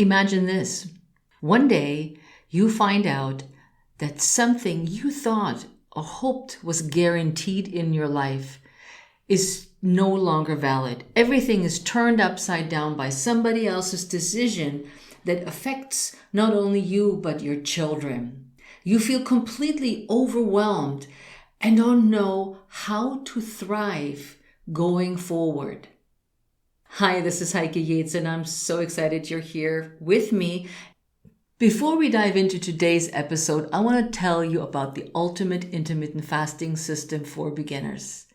Imagine this. One day, you find out that something you thought or hoped was guaranteed in your life is no longer valid. Everything is turned upside down by somebody else's decision that affects not only you, but your children. You feel completely overwhelmed and don't know how to thrive going forward. Hi, this is Heike Yates, and I'm so excited you're here with me. Before we dive into today's episode, I want to tell you about the ultimate intermittent fasting system for beginners.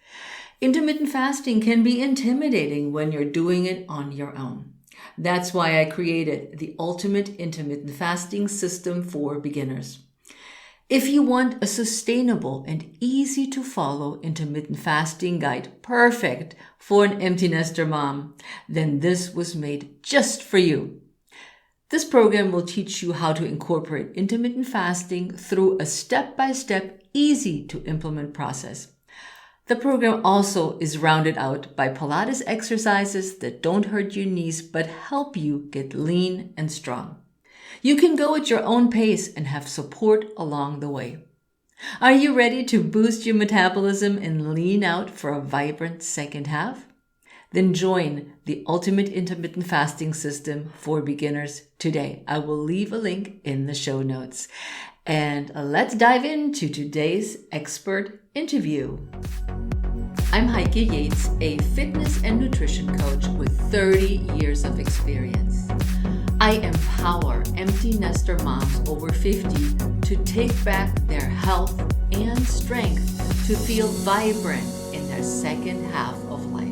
Intermittent fasting can be intimidating when you're doing it on your own. That's why I created the ultimate intermittent fasting system for beginners. If you want a sustainable and easy to follow intermittent fasting guide perfect for an empty nester mom, then this was made just for you. This program will teach you how to incorporate intermittent fasting through a step-by-step, easy to implement process. The program also is rounded out by Pilates exercises that don't hurt your knees but help you get lean and strong. You can go at your own pace and have support along the way. Are you ready to boost your metabolism and lean out for a vibrant second half? Then join the Ultimate Intermittent Fasting System for Beginners today. I will leave a link in the show notes. And let's dive into today's expert interview. I'm Heike Yates, a fitness and nutrition coach with 30 years of experience. I empower empty nester moms over 50 to take back their health and strength to feel vibrant in their second half of life.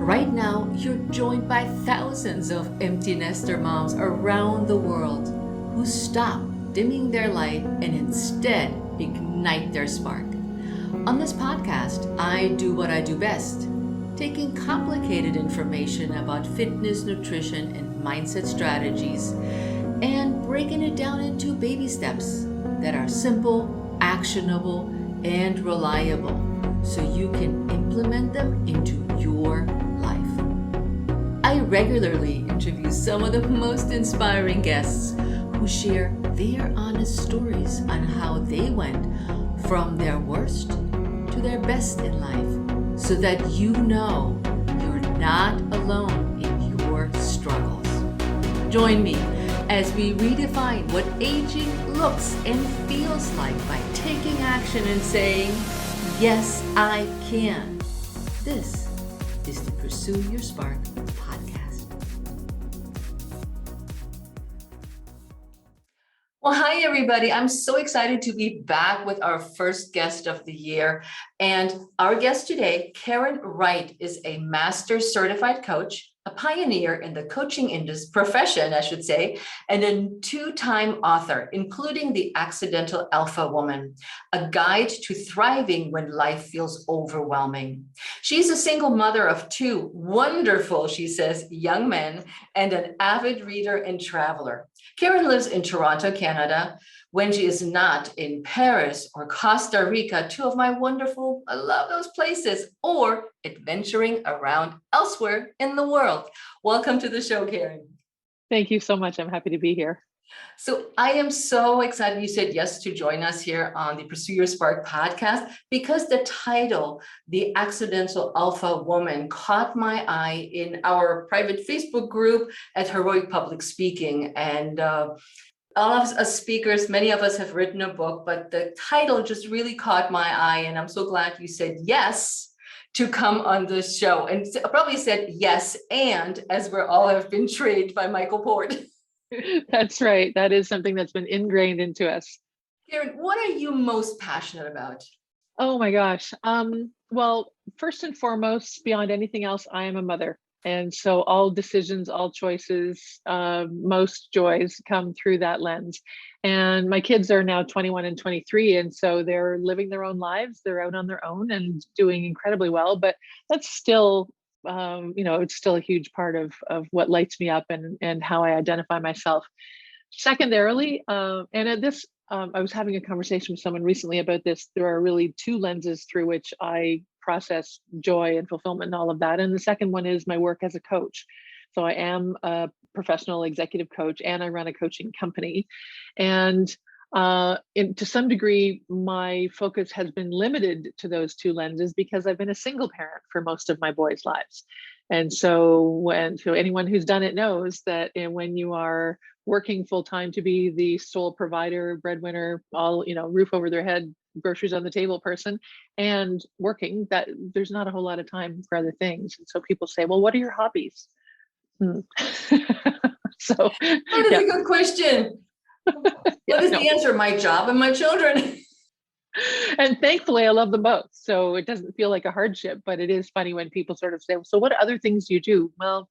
Right now, you're joined by thousands of empty nester moms around the world who stop dimming their light and instead ignite their spark. On this podcast, I do what I do best, taking complicated information about fitness, nutrition, and mindset strategies and breaking it down into baby steps that are simple, actionable, and reliable so you can implement them into your life. I regularly interview some of the most inspiring guests who share their honest stories on how they went from their worst to their best in life so that you know you're not alone in your struggles. Join me as we redefine what aging looks and feels like by taking action and saying, yes, I can. This is the Pursue Your Spark podcast. Well, hi, everybody. I'm so excited to be back with our first guest of the year. And our guest today, Karen Wright, is a master certified coach, a pioneer in the coaching profession, I should say, and a two-time author, including The Accidental Alpha Woman, a guide to thriving when life feels overwhelming. She's a single mother of two wonderful, she says, young men, and an avid reader and traveler. Karen lives in Toronto, Canada, when she is not in Paris or Costa Rica, two of my wonderful, I love those places, or adventuring around elsewhere in the world. Welcome to the show, Karen. Thank you so much. I'm happy to be here. So I am so excited you said yes to join us here on the Pursue Your Spark podcast because the title, The Accidental Alpha Woman, caught my eye in our private Facebook group at Heroic Public Speaking. And all of us speakers, many of us have written a book, but the title just really caught my eye. And I'm so glad you said yes to come on the show. And I probably said yes, and as we're all have been trained by Michael Port. That's right. That is something that's been ingrained into us. Karen, what are you most passionate about? Oh my gosh. Well, first and foremost, beyond anything else, I am a mother. And so all decisions, all choices, most joys come through that lens. And my kids are now 21 and 23. And so they're living their own lives. They're out on their own and doing incredibly well. But that's still, it's still a huge part of what lights me up and how I identify myself. Secondarily, and at this, I was having a conversation with someone recently about this. There are really two lenses through which I process joy and fulfillment and all of that. And the second one is my work as a coach. So I am a professional executive coach, and I run a coaching company. And to some degree, my focus has been limited to those two lenses because I've been a single parent for most of my boys' lives. And so anyone who's done it knows that when you are working full time to be the sole provider, breadwinner, all, roof over their head, groceries on the table person, and working, that there's not a whole lot of time for other things. And so people say, well, what are your hobbies? So that is a good question. What is the answer? My job and my children. And thankfully, I love them both. So it doesn't feel like a hardship, but it is funny when people sort of say, so what other things do you do? Well,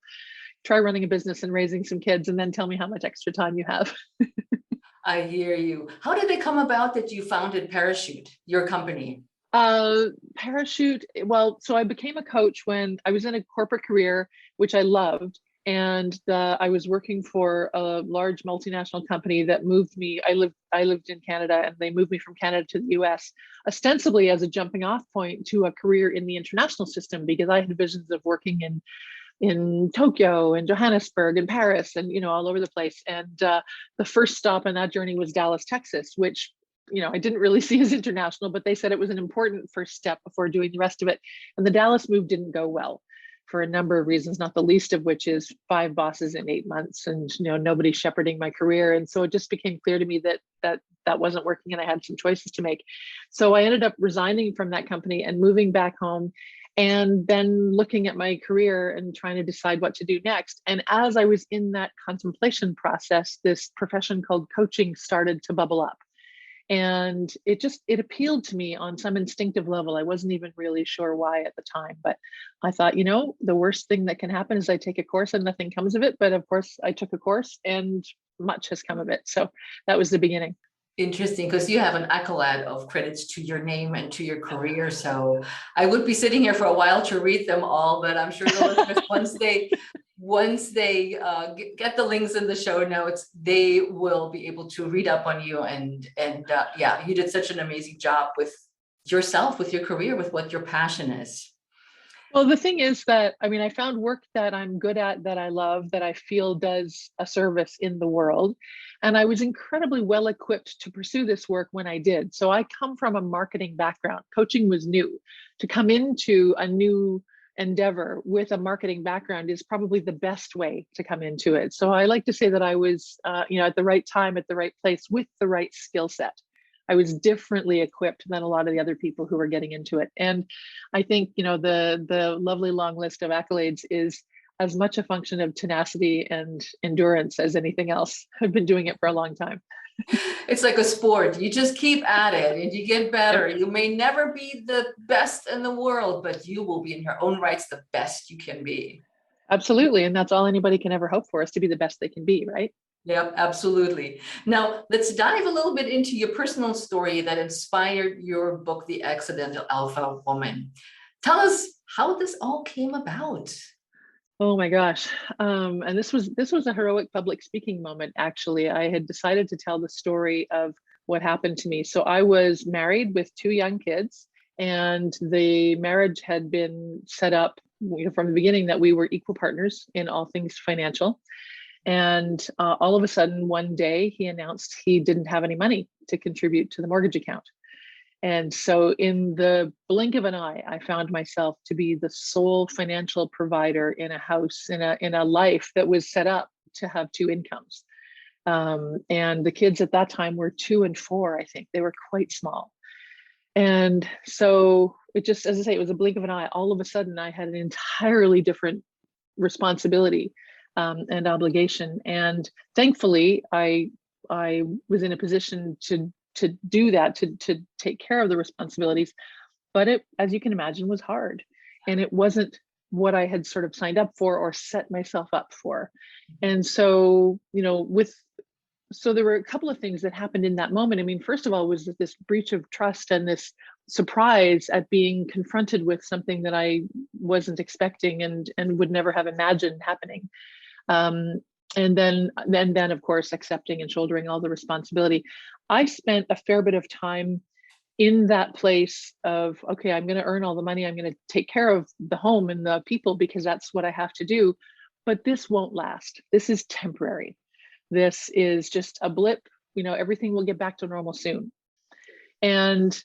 try running a business and raising some kids, and then tell me how much extra time you have. I hear you. How did it come about that you founded Parachute, your company? Parachute, well, so I became a coach when I was in a corporate career, which I loved. And I was working for a large multinational company that moved me. I lived in Canada, and they moved me from Canada to the US, ostensibly as a jumping off point to a career in the international system, because I had visions of working in Tokyo and Johannesburg and Paris and, all over the place. And the first stop on that journey was Dallas, Texas, which, I didn't really see as international, but they said it was an important first step before doing the rest of it. And the Dallas move didn't go well for a number of reasons, not the least of which is 5 bosses in 8 months and, nobody shepherding my career. And so it just became clear to me that wasn't working, and I had some choices to make. So I ended up resigning from that company and moving back home, and then looking at my career and trying to decide what to do next. And as I was in that contemplation process, this profession called coaching started to bubble up. And it appealed to me on some instinctive level. I wasn't even really sure why at the time, but I thought, the worst thing that can happen is I take a course and nothing comes of it. But of course I took a course and much has come of it. So that was the beginning. Interesting, because you have an accolade of credits to your name and to your career. So I would be sitting here for a while to read them all, but I'm sure the listeners, once they get the links in the show notes, they will be able to read up on you. And yeah, you did such an amazing job with yourself, with your career, with what your passion is. Well, the thing is that, I found work that I'm good at, that I love, that I feel does a service in the world. And I was incredibly well equipped to pursue this work when I did. So I come from a marketing background. Coaching was new. To come into a new endeavor with a marketing background is probably the best way to come into it. So I like to say that I was, at the right time, at the right place, with the right skill set. I was differently equipped than a lot of the other people who were getting into it. And I think, the lovely long list of accolades is as much a function of tenacity and endurance as anything else. I've been doing it for a long time. It's like a sport. You just keep at it and you get better. You may never be the best in the world, but you will be in your own rights the best you can be. Absolutely. And that's all anybody can ever hope for, is to be the best they can be, right? Yep, absolutely. Now, let's dive a little bit into your personal story that inspired your book, The Accidental Alpha Woman. Tell us how this all came about. Oh my gosh. And this was a heroic public speaking moment, actually. I had decided to tell the story of what happened to me. So I was married with 2 young kids, and the marriage had been set up, from the beginning, that we were equal partners in all things financial. And all of a sudden, one day, he announced he didn't have any money to contribute to the mortgage account. And so in the blink of an eye, I found myself to be the sole financial provider in a house, in a life that was set up to have 2 incomes. And the kids at that time were 2 and 4, I think. They were quite small. And so it just, as I say, it was a blink of an eye. All of a sudden, I had an entirely different responsibility and obligation. And thankfully, I was in a position to do that, to take care of the responsibilities. But it, as you can imagine, was hard. And it wasn't what I had sort of signed up for or set myself up for. And so, so there were a couple of things that happened in that moment. First of all, was this breach of trust and this surprise at being confronted with something that I wasn't expecting and would never have imagined happening. And then of course, accepting and shouldering all the responsibility. I spent a fair bit of time in that place of, okay, I'm going to earn all the money. I'm going to take care of the home and the people because that's what I have to do. but this won't last. This is temporary. This is just a blip. Everything will get back to normal soon. And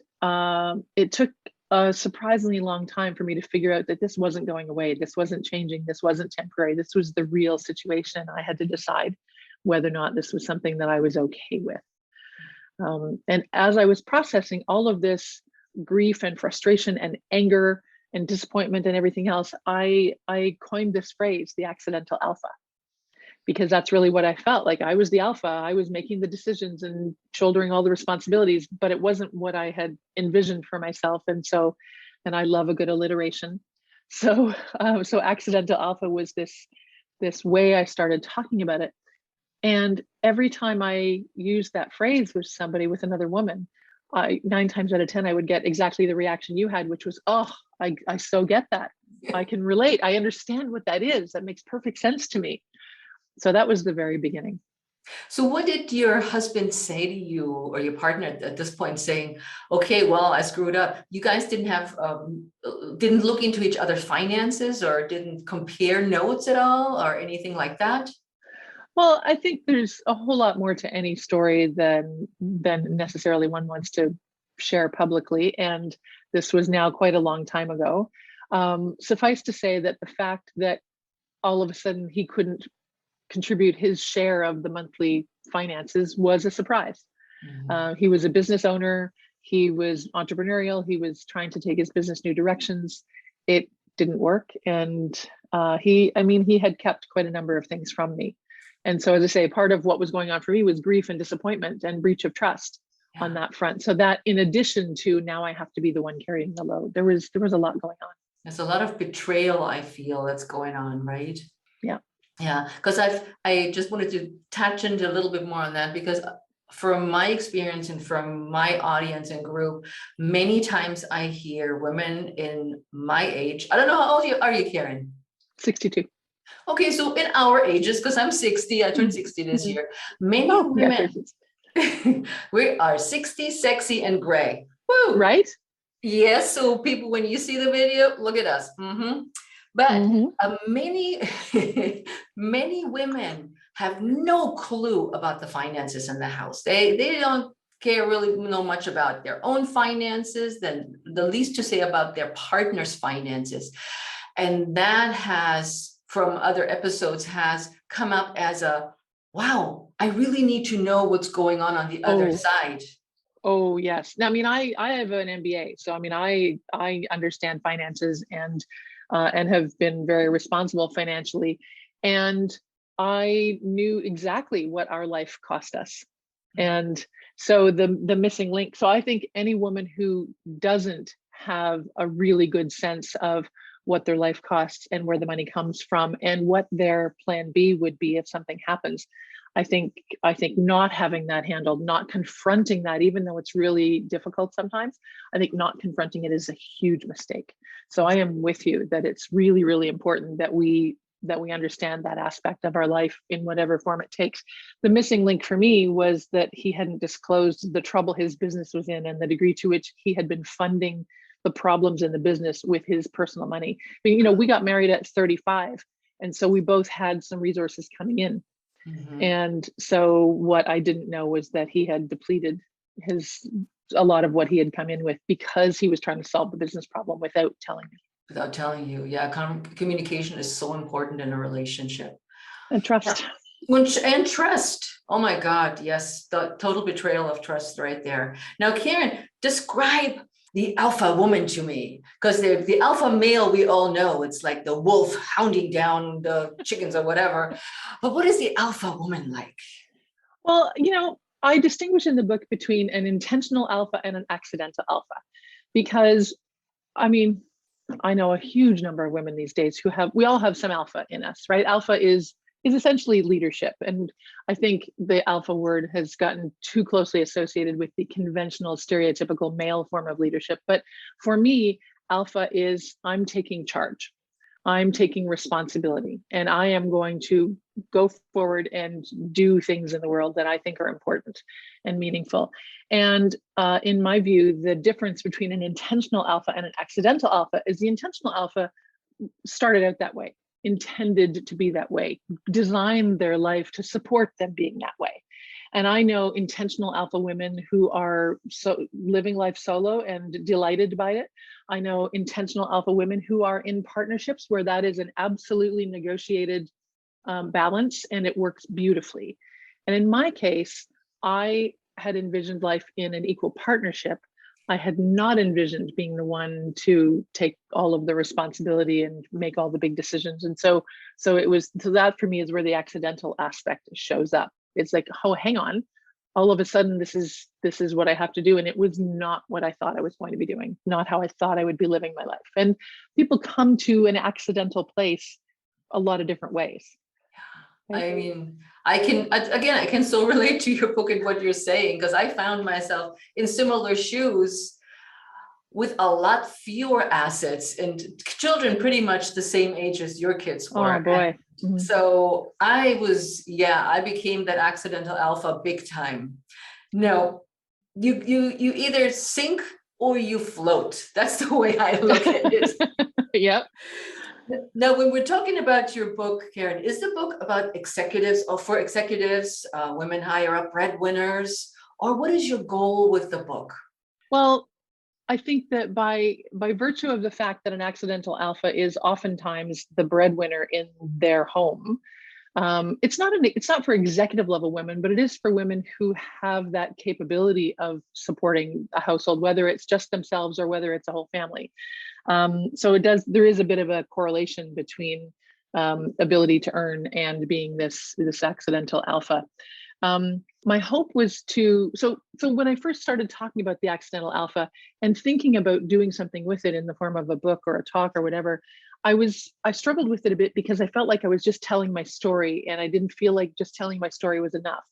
it took a surprisingly long time for me to figure out that this wasn't going away. This wasn't changing. This wasn't temporary. This was the real situation. I had to decide whether or not this was something that I was okay with. And as I was processing all of this grief and frustration and anger and disappointment and everything else, I coined this phrase, the accidental alpha, because that's really what I felt like. I was the alpha. I was making the decisions and shouldering all the responsibilities, but it wasn't what I had envisioned for myself. And I love a good alliteration. So accidental alpha was this way I started talking about it. And every time I used that phrase with somebody, with another woman, 9 times out of 10, I would get exactly the reaction you had, which was, oh, I so get that. I can relate. I understand what that is. That makes perfect sense to me. So that was the very beginning. So what did your husband say to you, or your partner at this point, saying, okay, well, I screwed up? You guys didn't look into each other's finances, or didn't compare notes at all, or anything like that? Well, I think there's a whole lot more to any story than necessarily one wants to share publicly. And this was now quite a long time ago. Suffice to say that the fact that all of a sudden he couldn't contribute his share of the monthly finances was a surprise. Mm-hmm. He was a business owner. He was entrepreneurial. He was trying to take his business new directions. It didn't work. And he had kept quite a number of things from me. And so, as I say, part of what was going on for me was grief and disappointment and breach of trust on that front. So that, in addition to now I have to be the one carrying the load, there was a lot going on. There's a lot of betrayal, I feel, that's going on, right? Yeah. Yeah, because I just wanted to touch into a little bit more on that, because from my experience and from my audience and group, many times I hear women in my age. I don't know, how old are you, Karen? 62. Okay, so in our ages, because I'm 60, I turned 60 this year. Many women, we are 60, sexy, and gray. Woo! Right? Yes. So people, when you see the video, look at us. Mm-hmm. But many women have no clue about the finances in the house. They don't really know much about their own finances, then the least to say about their partner's finances. And that has, from other episodes, has come up as a, wow, I really need to know what's going on the other side. Oh, yes. I mean, I have an MBA. So, I mean, I understand finances and have been very responsible financially. And I knew exactly what our life cost us. And so the missing link. So I think any woman who doesn't have a really good sense of what their life costs and where the money comes from and what their plan B would be if something happens, I think not having that handled, not confronting that, even though it's really difficult sometimes, I think not confronting it is a huge mistake. So I am with you that it's really, really important that we understand that aspect of our life in whatever form it takes. The missing link for me was that he hadn't disclosed the trouble his business was in and the degree to which he had been funding the problems in the business with his personal money. But, we got married at 35. And so we both had some resources coming in. Mm-hmm. And so what I didn't know was that he had depleted a lot of what he had come in with because he was trying to solve the business problem without telling me. Without telling you. Yeah. Communication is so important in a relationship. And trust. And trust. Oh my God. Yes. The total betrayal of trust right there. Now, Karen, describe the alpha woman to me, because the alpha male, we all know it's like the wolf hounding down the chickens or whatever. But what is the alpha woman like? Well, I distinguish in the book between an intentional alpha and an accidental alpha, because I know a huge number of women these days we all have some alpha in us, right? Alpha is essentially leadership. And I think the alpha word has gotten too closely associated with the conventional, stereotypical male form of leadership. But for me, alpha is I'm taking charge. I'm taking responsibility, and I am going to go forward and do things in the world that I think are important and meaningful. And in my view, the difference between an intentional alpha and an accidental alpha is the intentional alpha started out that way. intended to be that way, designed their life to support them being that way. And I know intentional alpha women who are living life solo and delighted by it. I know intentional alpha women who are in partnerships where that is an absolutely negotiated balance, and it works beautifully. And in my case, I had envisioned life in an equal partnership. I had not envisioned being the one to take all of the responsibility and make all the big decisions. And so that for me is where the accidental aspect shows up. It's like, oh, hang on. All of a sudden, this is what I have to do. And it was not what I thought I was going to be doing, not how I thought I would be living my life. And people come to an accidental place a lot of different ways. I mean, I can so relate to your book and what you're saying, because I found myself in similar shoes with a lot fewer assets and children pretty much the same age as your kids were. Oh boy. Mm-hmm. So I became that accidental alpha big time. No, you either sink or you float. That's the way I look at it. Yep. Now, when we're talking about your book, Karen, is the book about executives or for executives, women higher up breadwinners, or what is your goal with the book? Well, I think that by virtue of the fact that an accidental alpha is oftentimes the breadwinner in their home, it's not for executive level women, but it is for women who have that capability of supporting a household, whether it's just themselves or whether it's a whole family. So there is a bit of a correlation between ability to earn and being this accidental alpha. My hope was so when I first started talking about the accidental alpha and thinking about doing something with it in the form of a book or a talk or whatever, I struggled with it a bit because I felt like I was just telling my story, and I didn't feel like just telling my story was enough.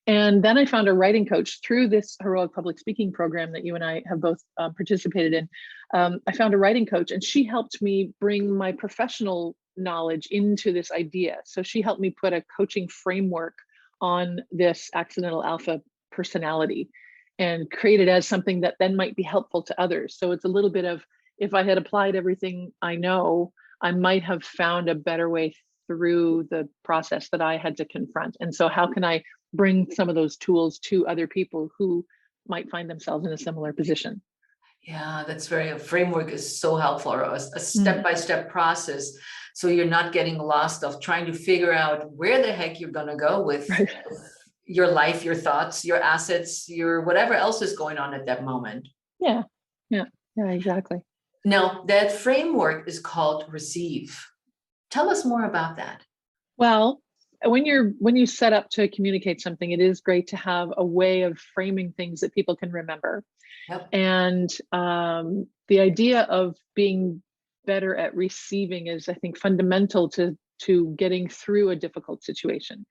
And then I found a writing coach through this heroic public speaking program that you and I have both participated in. I found a writing coach, and she helped me bring my professional knowledge into this idea. So she helped me put a coaching framework on this accidental alpha personality and create it as something that then might be helpful to others. So it's a little bit of, if I had applied everything I know, I might have found a better way through the process that I had to confront. And so how can I bring some of those tools to other people who might find themselves in a similar position? Yeah, a framework is so helpful, or a step-by-step process. So you're not getting lost of trying to figure out where the heck you're going to go with your life, your thoughts, your assets, your whatever else is going on at that moment. Yeah, exactly. Now, that framework is called Receive. Tell us more about that. Well, when you set up to communicate something, it is great to have a way of framing things that people can remember. Yep. And the idea of being better at receiving is, I think, fundamental to getting through a difficult situation.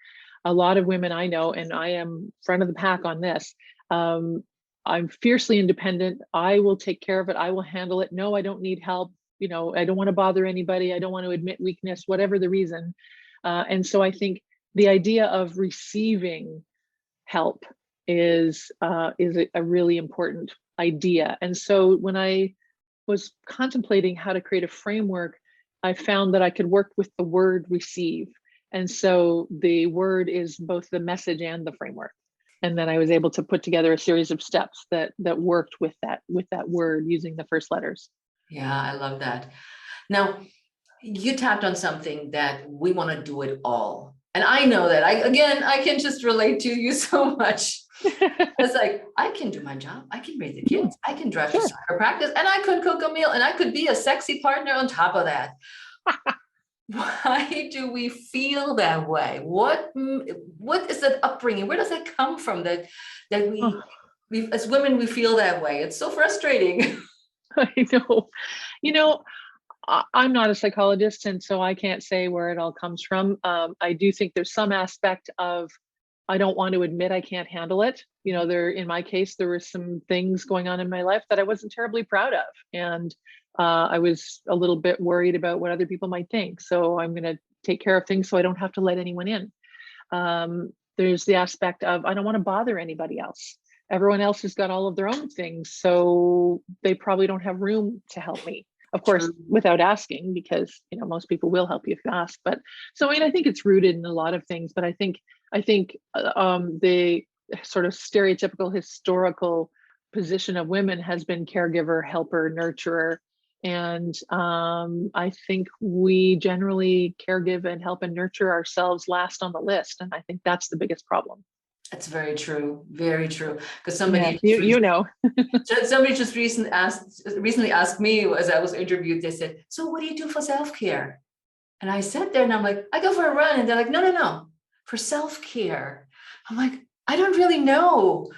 A lot of women I know, and I am front of the pack on this, I'm fiercely independent. I will take care of it. I will handle it. No, I don't need help. I don't want to bother anybody. I don't want to admit weakness, whatever the reason. And so I think the idea of receiving help is a really important idea. And so when I was contemplating how to create a framework, I found that I could work with the word receive. And so the word is both the message and the framework. And then I was able to put together a series of steps that worked with that word using the first letters. Yeah, I love that. Now, you tapped on something that we want to do it all. And I know that I can just relate to you so much. It's like, I can do my job. I can raise the kids. I can drive to soccer practice, and I could cook a meal, and I could be a sexy partner on top of that. Why do we feel that way? What is that upbringing? Where does that come from that we as women, we feel that way? It's so frustrating. I know. I'm not a psychologist, and so I can't say where it all comes from. I do think there's some aspect of, I don't want to admit I can't handle it. In my case, there were some things going on in my life that I wasn't terribly proud of. And I was a little bit worried about what other people might think. So I'm going to take care of things so I don't have to let anyone in. There's the aspect of, I don't want to bother anybody else. Everyone else has got all of their own things, so they probably don't have room to help me. of course, True. without asking, because, most people will help you if you ask. But so, I think it's rooted in a lot of things, but I think the sort of stereotypical historical position of women has been caregiver, helper, nurturer. And I think we generally caregive and help and nurture ourselves last on the list. And I think that's the biggest problem. That's very true. Very true. Because Yes, you know. somebody just recently asked me as I was interviewed, they said, so what do you do for self-care? And I sat there and I'm like, I go for a run. And they're like, no, for self-care. I'm like, I don't really know.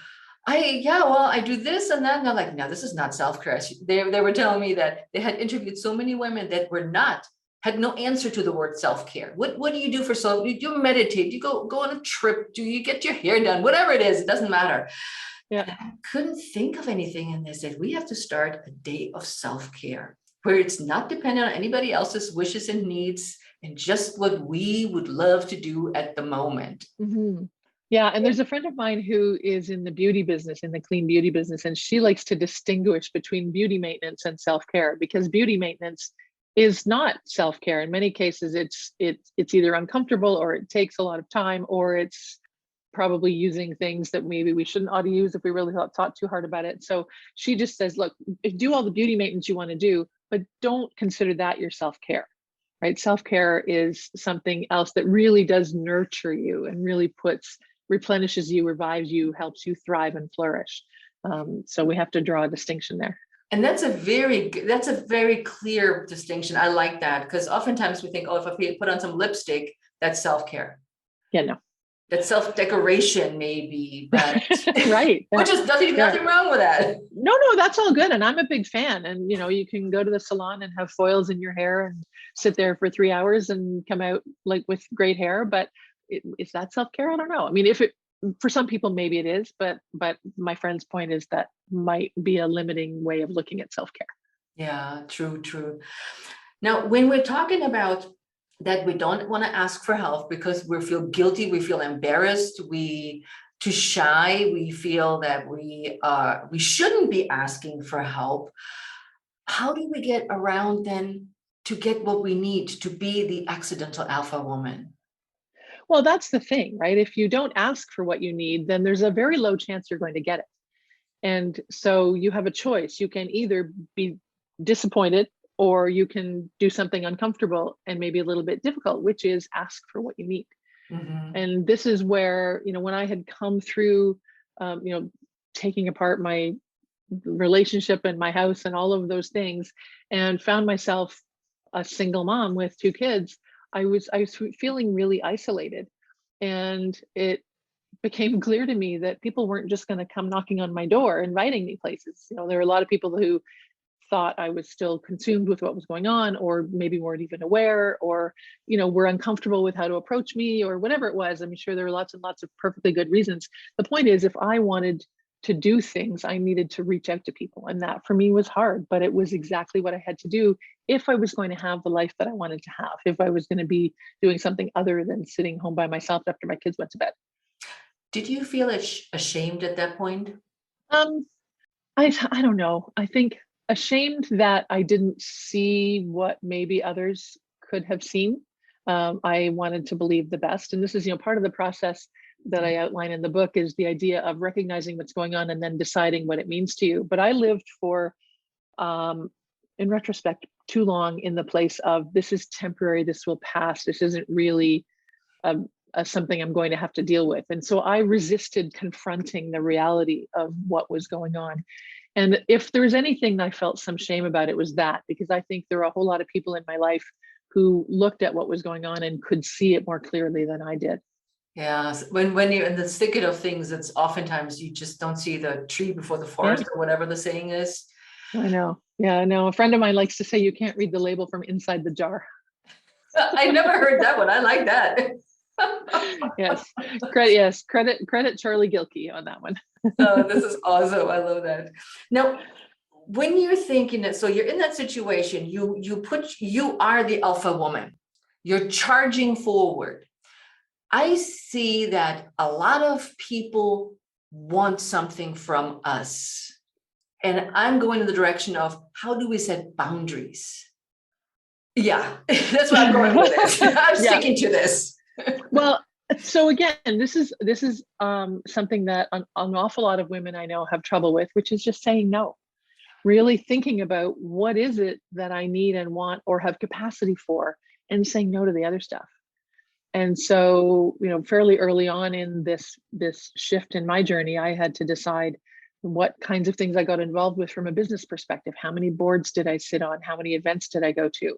I do this and that. And they're like, no, this is not self-care. They were telling me that they had interviewed so many women that had no answer to the word self-care. What do you do for self? Do you meditate? Do you go on a trip? Do you get your hair done? Whatever it is, it doesn't matter. Yeah. And I couldn't think of anything. And they said, we have to start a day of self-care where it's not dependent on anybody else's wishes and needs and just what we would love to do at the moment. Mm-hmm. Yeah. And there's a friend of mine who is in the beauty business, in the clean beauty business, and she likes to distinguish between beauty maintenance and self-care, because beauty maintenance is not self-care. In many cases, it's either uncomfortable, or it takes a lot of time, or it's probably using things that maybe we shouldn't ought to use if we really thought too hard about it. So she just says, look, do all the beauty maintenance you want to do, but don't consider that your self-care, right? Self-care is something else that really does nurture you and really replenishes you, revives you, helps you thrive and flourish. So we have to draw a distinction there. And that's a very clear distinction. I like that, because oftentimes we think, oh, if I put on some lipstick, that's self-care. Yeah, no. That's self-decoration, maybe, but right. Which is nothing wrong with that. No, that's all good. And I'm a big fan. And, you can go to the salon and have foils in your hair and sit there for 3 hours and come out like with great hair. But is that self-care? I don't know. I mean, for some people, maybe it is, but my friend's point is that might be a limiting way of looking at self-care. Yeah, true. Now, when we're talking about that, we don't want to ask for help because we feel guilty, we feel embarrassed, too shy, we feel that we shouldn't be asking for help. How do we get around then to get what we need to be the accidental alpha woman? Well, that's the thing, right? If you don't ask for what you need, then there's a very low chance you're going to get it. And so you have a choice. You can either be disappointed, or you can do something uncomfortable and maybe a little bit difficult, which is ask for what you need. Mm-hmm. And this is where, when I had come through, taking apart my relationship and my house and all of those things, and found myself a single mom with 2 kids, I was feeling really isolated. And it became clear to me that people weren't just going to come knocking on my door, inviting me places. There were a lot of people who thought I was still consumed with what was going on, or maybe weren't even aware, or, were uncomfortable with how to approach me, or whatever it was. I'm sure there were lots and lots of perfectly good reasons. The point is, if I wanted to do things, I needed to reach out to people. And that for me was hard, but it was exactly what I had to do if I was going to have the life that I wanted to have, if I was going to be doing something other than sitting home by myself after my kids went to bed. Did you feel ashamed at that point? I don't know. I think ashamed that I didn't see what maybe others could have seen. I wanted to believe the best. And this is, part of the process that I outline in the book, is the idea of recognizing what's going on and then deciding what it means to you. But I lived for, in retrospect, too long in the place of, this is temporary, this will pass, this isn't really something I'm going to have to deal with. And so I resisted confronting the reality of what was going on. And if there was anything I felt some shame about, it was that, because I think there are a whole lot of people in my life who looked at what was going on and could see it more clearly than I did. Yeah, when you're in the thicket of things, it's oftentimes you just don't see the tree before the forest, or whatever the saying is. I know. Yeah, I know. A friend of mine likes to say you can't read the label from inside the jar. I never heard that one. I like that. Yes. Credit Charlie Gilkey on that one. Oh, this is awesome. I love that. Now, when you're thinking that, so you're in that situation, you are the alpha woman. You're charging forward. I see that a lot of people want something from us. And I'm going in the direction of how do we set boundaries? Yeah, that's where I'm going with it. I'm Yeah. sticking to this. Well, so again, this is something that an awful lot of women I know have trouble with, which is just saying no. Really thinking about what is it that I need and want or have capacity for, and saying no to the other stuff. And so, fairly early on in this shift in my journey, I had to decide what kinds of things I got involved with from a business perspective. How many boards did I sit on? How many events did I go to?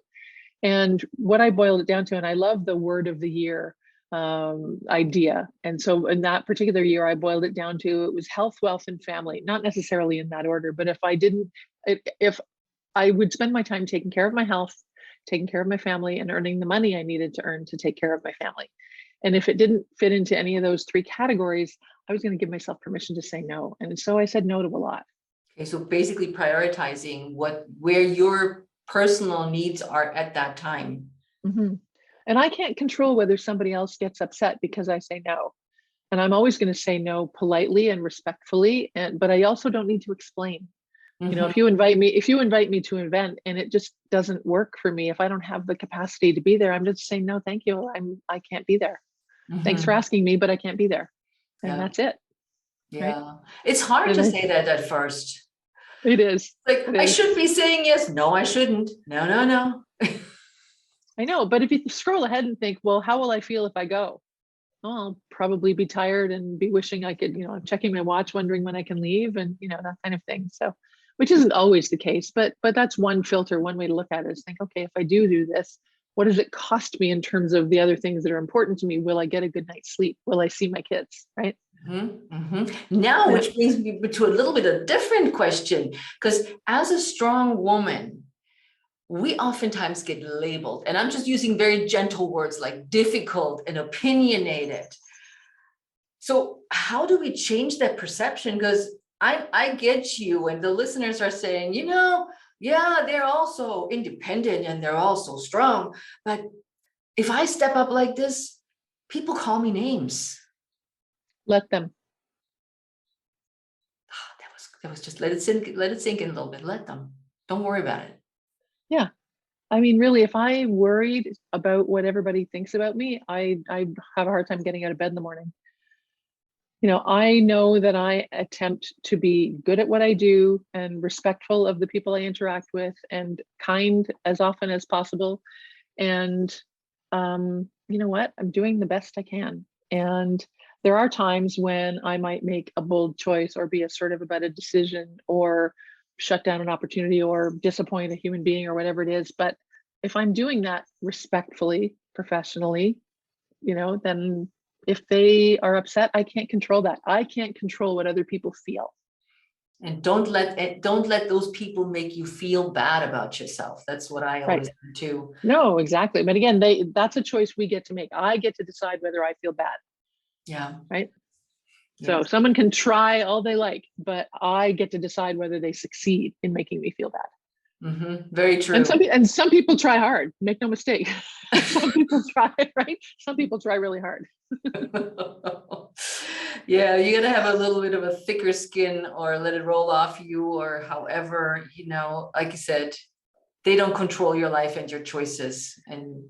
And what I boiled it down to, and I love the word of the year idea. And so in that particular year, I boiled it down to, it was health, wealth, and family, not necessarily in that order, but if I would spend my time taking care of my health, taking care of my family, and earning the money I needed to earn to take care of my family. And if it didn't fit into any of those three categories, I was going to give myself permission to say no. And so I said no to a lot. Okay, so basically prioritizing where your personal needs are at that time. Mm-hmm. And I can't control whether somebody else gets upset because I say no. And I'm always going to say no politely and respectfully. But I also don't need to explain. Mm-hmm. If you invite me to an event and it just doesn't work for me, if I don't have the capacity to be there, I'm just saying, no, thank you. I can't be there. Mm-hmm. Thanks for asking me, but I can't be there. And that's it. Yeah. Right? It's hard to say that at first. It is. Like, I should be saying yes. No, I shouldn't. No. I know. But if you scroll ahead and think, well, how will I feel if I go? Well, I'll probably be tired and be wishing I could, I'm checking my watch, wondering when I can leave, and that kind of thing. So, which isn't always the case, but that's one filter. One way to look at it is think, okay, if I do this, what does it cost me in terms of the other things that are important to me? Will I get a good night's sleep? Will I see my kids? Right. Mm-hmm. Mm-hmm. Now, which brings me to a little bit of a different question, because as a strong woman, we oftentimes get labeled, and I'm just using very gentle words like difficult and opinionated. So how do we change that perception? Because I get you, and the listeners are saying, yeah, they're also independent and they're also strong. But if I step up like this, people call me names. Let them. That was just let it sink in a little bit. Let them. Don't worry about it. Yeah. I mean, really, if I worried about what everybody thinks about me, I have a hard time getting out of bed in the morning. I know that I attempt to be good at what I do and respectful of the people I interact with and kind as often as possible. And you know what? I'm doing the best I can. And there are times when I might make a bold choice or be assertive about a decision or shut down an opportunity or disappoint a human being or whatever it is. But if I'm doing that respectfully, professionally, then if they are upset, I can't control that. I can't control what other people feel. And don't let those people make you feel bad about yourself. That's what I always do too. No, exactly. But again, that's a choice we get to make. I get to decide whether I feel bad. Yeah. Right. Yes. So someone can try all they like, but I get to decide whether they succeed in making me feel bad. Mm-hmm. Very true. And some people try hard. Make no mistake. Some people try, right? Some people try really hard. Yeah, you got to have a little bit of a thicker skin or let it roll off you, or however, like you said, they don't control your life and your choices. And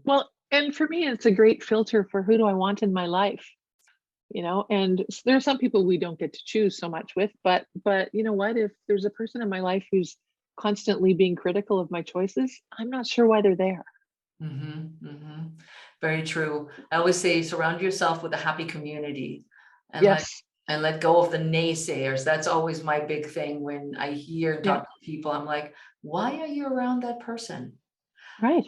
for me, it's a great filter for who do I want in my life. And there are some people we don't get to choose so much with, but you know what, if there's a person in my life who's constantly being critical of my choices, I'm not sure why they're there. Mm-hmm, mm-hmm. Very true. I always say, surround yourself with a happy community, and yes. let go of the naysayers. That's always my big thing when I hear and talk to people. I'm like, why are you around that person? Right.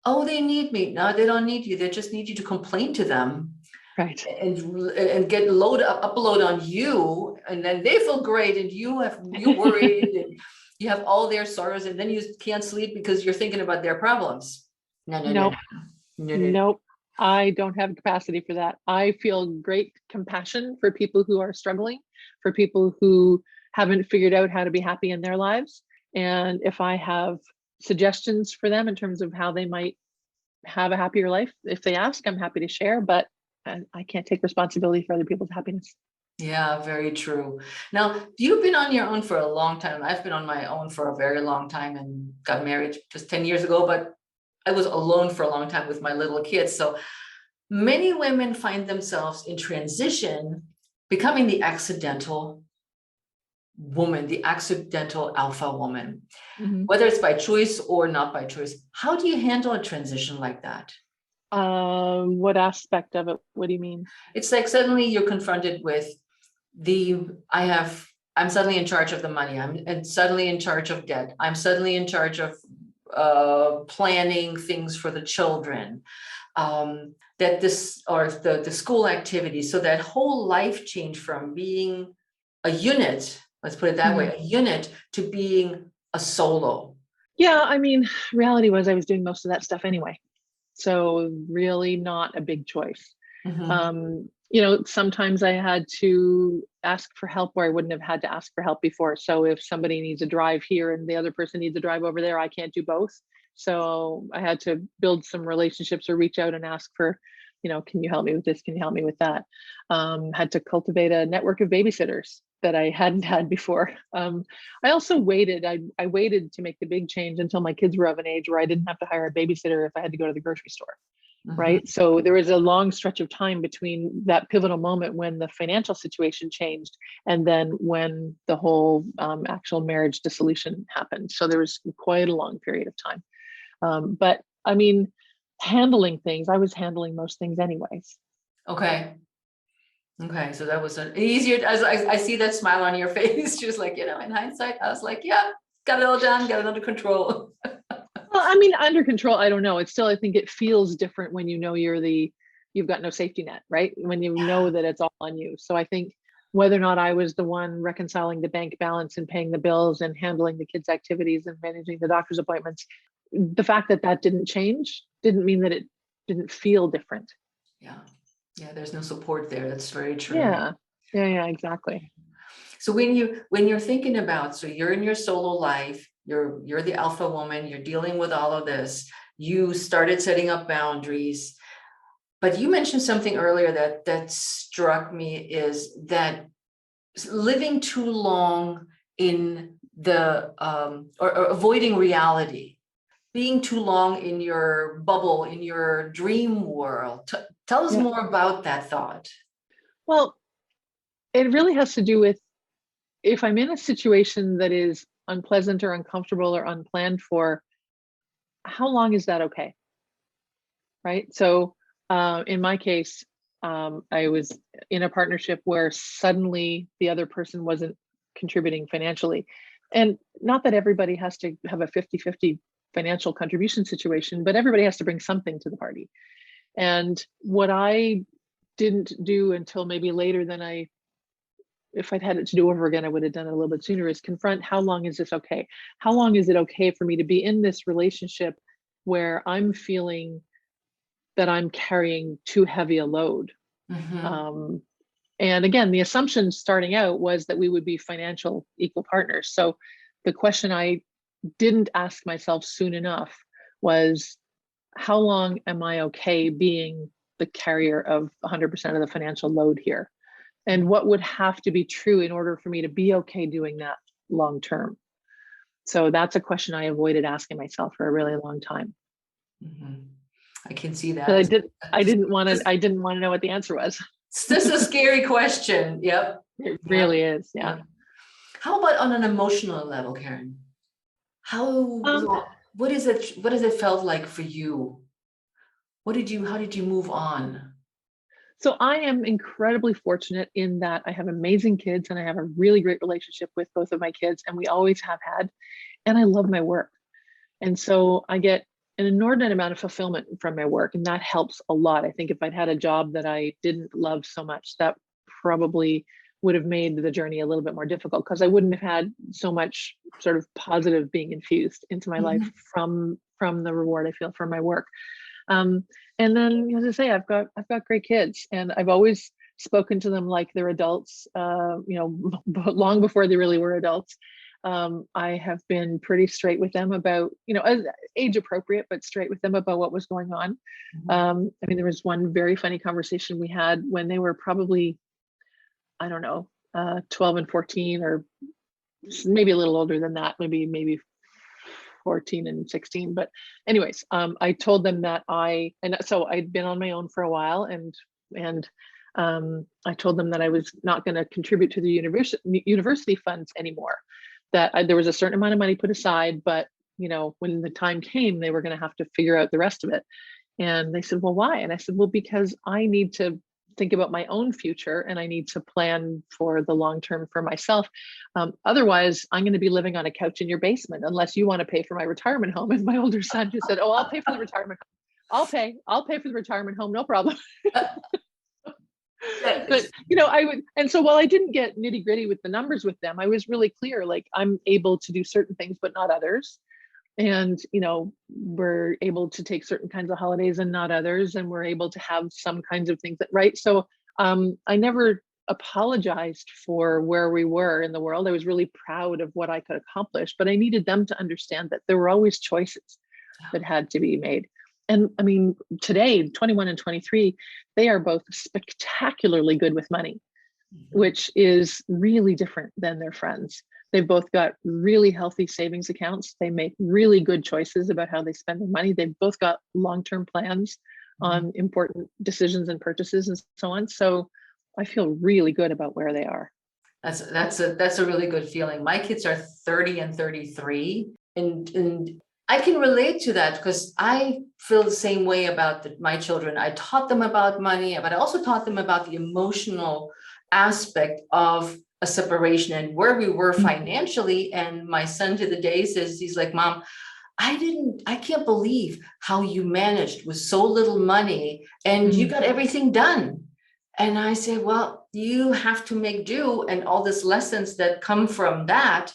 Oh, they need me. No, they don't need you. They just need you to complain to them. Right. And get upload on you, and then they feel great, and you worried, and you have all their sorrows, and then you can't sleep because you're thinking about their problems. No. Nope. I don't have capacity for that. I feel great compassion for people who are struggling, for people who haven't figured out how to be happy in their lives. And if I have suggestions for them in terms of how they might have a happier life, if they ask, I'm happy to share, but I can't take responsibility for other people's happiness. Yeah, very true. Now, you've been on your own for a long time. I've been on my own for a very long time and got married just 10 years ago, but I was alone for a long time with my little kids. So many women find themselves in transition, becoming the accidental woman, the accidental alpha woman, Mhm. whether it's by choice or not by choice. How do you handle a transition like that? What aspect of it? What do you mean? It's like suddenly you're confronted with the I'm suddenly in charge of the money. I'm suddenly in charge of debt. I'm suddenly in charge of planning things for the children. That this or the school activities. So that whole life change from being a unit, let's put it that way, Mhm. a unit to being a solo. Yeah, I mean, reality was I was doing most of that stuff anyway. So really not a big choice. Mhm. Sometimes I had to ask for help where I wouldn't have had to ask for help before. So if somebody needs a drive here and the other person needs a drive over there, I can't do both. So I had to build some relationships or reach out and ask for, can you help me with this? Can you help me with that? Had to cultivate a network of babysitters that I hadn't had before. I also waited. I waited to make the big change until my kids were of an age where I didn't have to hire a babysitter if I had to go to the grocery store. Mhm. Right. So there was a long stretch of time between that pivotal moment when the financial situation changed and then when the whole actual marriage dissolution happened. So there was quite a long period of time. But I mean, handling things, I was handling most things anyways. Okay. Okay. So that was an easier, as I see that smile on your face, just like, in hindsight, I was like, yeah, got it all done, got it under control. Well, I mean, under control, I don't know. It's still, I think it feels different when you've got no safety net, right? When you know that it's all on you. So I think whether or not I was the one reconciling the bank balance and paying the bills and handling the kids' activities and managing the doctor's appointments, the fact that that didn't change didn't mean that it didn't feel different. Yeah. Yeah. There's no support there. That's very true. Yeah. Yeah, exactly. So when you're thinking about, so you're in your solo life, you're the alpha woman, you're dealing with all of this, you started setting up boundaries, but you mentioned something earlier that struck me is that living too long in the or avoiding reality, being too long in your bubble, in your dream world. Tell us Yeah. more about that thought. Well, it really has to do with if I'm in a situation that is unpleasant or uncomfortable or unplanned for, how long is that okay? Right. So in my case, I was in a partnership where suddenly the other person wasn't contributing financially. And not that everybody has to have a 50-50 financial contribution situation, but everybody has to bring something to the party. And what I didn't do until maybe later than if I'd had it to do over again, I would have done it a little bit sooner, is confront how long is this okay? How long is it okay for me to be in this relationship where I'm feeling that I'm carrying too heavy a load? Mhm. Um, and again, the assumption starting out was that we would be financial equal partners. So the question I didn't ask myself soon enough was, how long am I okay being the carrier of 100% of the financial load here? And what would have to be true in order for me to be okay doing that long term? So that's a question I avoided asking myself for a really long time. Mhm. I can see But that. I didn't want to know what the answer was. This is a scary question. Yep. It Yep. really is. Yeah. Yep. How about on an emotional level, Karen? Um, What is it? What has it felt like for you? How did you move on? so I am incredibly fortunate in that I have amazing kids and I have a really great relationship with both of my kids, and we always have had. And I love my work. And so I get an inordinate amount of fulfillment from my work, and that helps a lot. I think if I'd had a job that I didn't love so much, that probably would have made the journey a little bit more difficult because I wouldn't have had so much sort of positive being infused into my life Mhm. from the reward I feel from my work. Um, and then, as I say, I've got great kids, and I've always spoken to them like they're adults. Long before they really were adults. I have been pretty straight with them about, age appropriate, but straight with them about what was going on. Mhm. I mean, there was one very funny conversation we had when they were probably I don't know, 12 and 14, or maybe a little older than that, maybe 14 and 16. But anyways, I told them that and so I'd been on my own for a while, and I told them that I was not going to contribute to the university funds anymore, that there was a certain amount of money put aside, but when the time came, they were going to have to figure out the rest of it. And they said, well, why? And I said, well, because I need to think about my own future, and I need to plan for the long term for myself. Otherwise, I'm going to be living on a couch in your basement unless you want to pay for my retirement home. And my older son just said, oh, I'll pay for the retirement home. I'll pay for the retirement home. No problem. But I would, and so while I didn't get nitty gritty with the numbers with them, I was really clear, like, I'm able to do certain things, but not others. And, we're able to take certain kinds of holidays and not others. And we're able to have some kinds of things right. So I never apologized for where we were in the world. I was really proud of what I could accomplish, but I needed them to understand that there were always choices that had to be made. And I mean, today, 21 and 23, they are both spectacularly good with money, which is really different than their friends. They've both got really healthy savings accounts. They make really good choices about how they spend their money. They've both got long-term plans on important decisions and purchases and so on. So I feel really good about where they are. That's a really good feeling. My kids are 30 and 33, and I can relate to that because I feel the same way about my children. I taught them about money, but I also taught them about the emotional aspect of a separation and where we were financially. And my son to the day says, he's like, Mom, I can't believe how you managed with so little money and you got everything done. And I said, well, you have to make do, and all these lessons that come from that,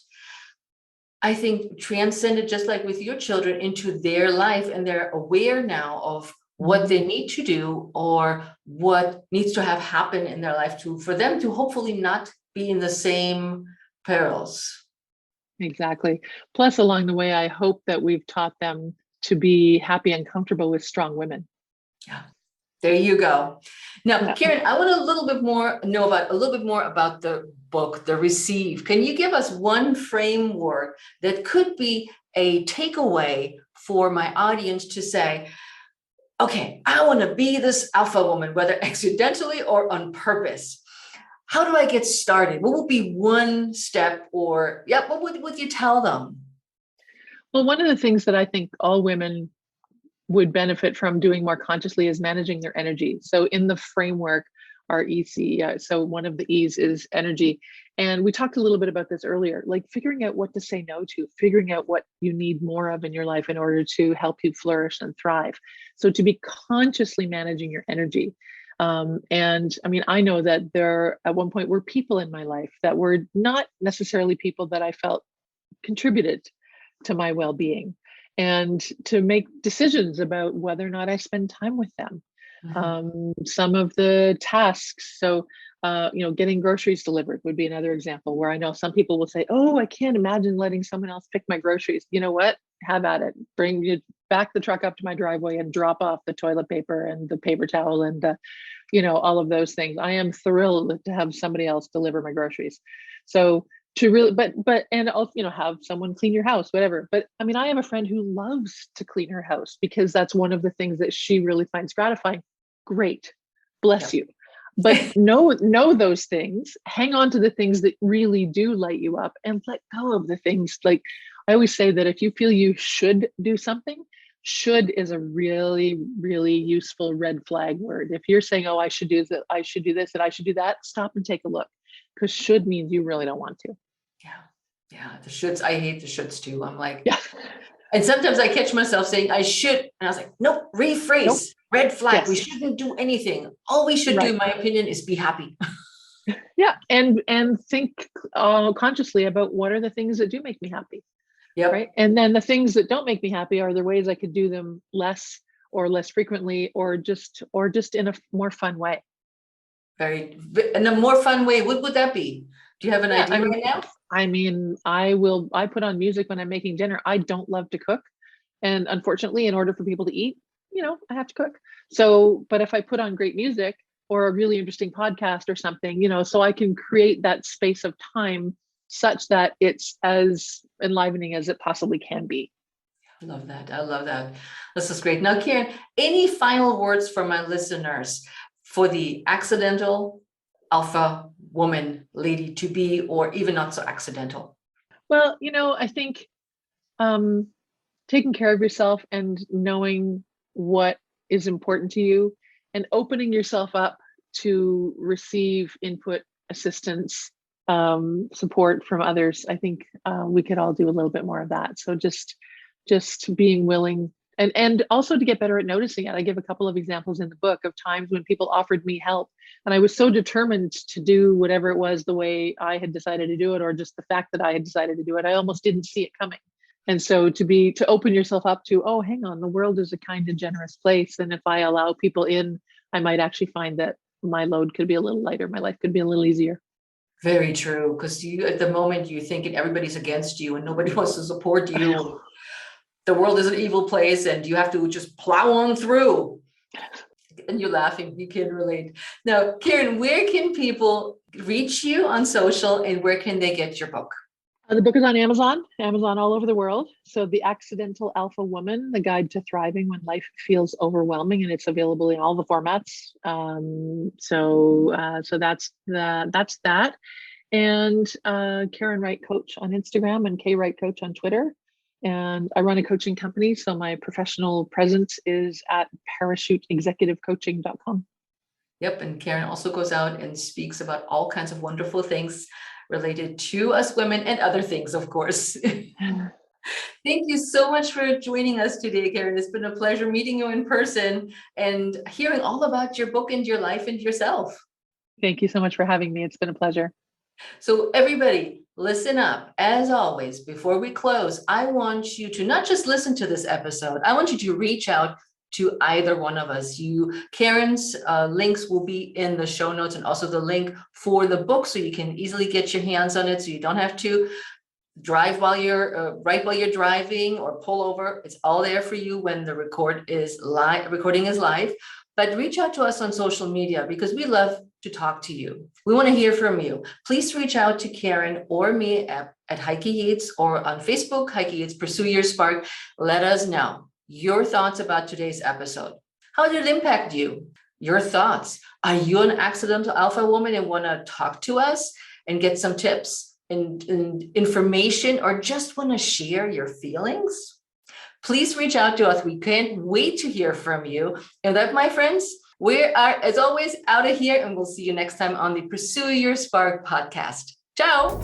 I think, transcended, just like with your children, into their life, and they're aware now of what they need to do or what needs to have happen in their life for them to hopefully not be in the same perils. Exactly. Plus, along the way, I hope that we've taught them to be happy and comfortable with strong women. Yeah. There you go. Now, Karen, I want a little bit more about the book, The Receive. Can you give us one framework that could be a takeaway for my audience to say, okay, I want to be this alpha woman, whether accidentally or on purpose? How do I get started? What would be one step, or what would you tell them? Well, one of the things that I think all women would benefit from doing more consciously is managing their energy. So in the framework, our EC, so one of the E's is energy. And we talked a little bit about this earlier, like figuring out what to say no to, figuring out what you need more of in your life in order to help you flourish and thrive. So to be consciously managing your energy. And I mean, I know that there at one point were people in my life that were not necessarily people that I felt contributed to my well-being, and to make decisions about whether or not I spend time with them. Some of the tasks, so getting groceries delivered would be another example, where I know some people will say, oh, I can't imagine letting someone else pick my groceries. You know what? Have at it. Back the truck up to my driveway and drop off the toilet paper and the paper towel and all of those things. I am thrilled to have somebody else deliver my groceries. So to really, and also, have someone clean your house, whatever. But I mean, I have a friend who loves to clean her house because that's one of the things that she really finds gratifying. Great. Bless you. But know those things, hang on to the things that really do light you up, and let go of the things. Like I always say that if you feel you should do something, should is a really, really useful red flag word. If you're saying, oh, I should do this, I should do this, and I should do that, stop and take a look, because should means you really don't want to. Yeah. The shoulds. I hate the shoulds too. I'm like, and sometimes I catch myself saying I should, and I was like, nope, rephrase. Nope. Red flag. Yes. We shouldn't do anything. All we should do, in my opinion, is be happy. And think consciously about what are the things that do make me happy. Right. And then the things that don't make me happy, are there ways I could do them less or less frequently, or just in a more fun way? In a more fun way. What would that be? Do you have an idea right now? I mean, I put on music when I'm making dinner. I don't love to cook. And unfortunately, in order for people to eat, I have to cook. So, but if I put on great music, or a really interesting podcast or something, so I can create that space of time such that it's as enlivening as it possibly can be. I love that. I love that. This is great. Now, Karen, any final words for my listeners for the accidental alpha woman, lady to be, or even not so accidental? Well, I think taking care of yourself and knowing what is important to you and opening yourself up to receive input, assistance, support from others. I think we could all do a little bit more of that. So just being willing and also to get better at noticing it. I give a couple of examples in the book of times when people offered me help and I was so determined to do whatever it was the way I had decided to do it, or just the fact that I had decided to do it, I almost didn't see it coming. And so to open yourself up to, oh, hang on, the world is a kind and generous place. And if I allow people in, I might actually find that my load could be a little lighter. My life could be a little easier. Very true. Because at the moment you're thinking everybody's against you and nobody wants to support you. The world is an evil place and you have to just plow on through. And you're laughing, you can relate. Now, Karen, where can people reach you on social and where can they get your book? The book is on Amazon all over the world. So The Accidental Alpha Woman, The Guide to Thriving When Life Feels Overwhelming, and it's available in all the formats. So that's that. And Karen Wright Coach on Instagram and K Wright Coach on Twitter. And I run a coaching company. So my professional presence is at parachuteexecutivecoaching.com. Yep. And Karen also goes out and speaks about all kinds of wonderful things related to us women and other things, of course. Thank you so much for joining us today, Karen. It's been a pleasure meeting you in person and hearing all about your book and your life and yourself. Thank you so much for having me. It's been a pleasure. So everybody, listen up. As always, before we close, I want you to not just listen to this episode. I want you to reach out to either one of us. Karen's links will be in the show notes and also the link for the book so you can easily get your hands on it so you don't have to drive while you're write while you're driving or pull over. It's all there for you when the recording is live. But reach out to us on social media because we love to talk to you. We want to hear from you. Please reach out to Karen or me at Heike Yates or on Facebook, Heike Yates Pursue Your Spark. Let us know your thoughts about today's episode. How did it impact you? Your thoughts. Are you an accidental alpha woman and want to talk to us and get some tips and information, or just want to share your feelings? Please reach out to us. We can't wait to hear from you. And that, my friends, we are, as always, out of here, and we'll see you next time on the Pursue Your Spark podcast. Ciao.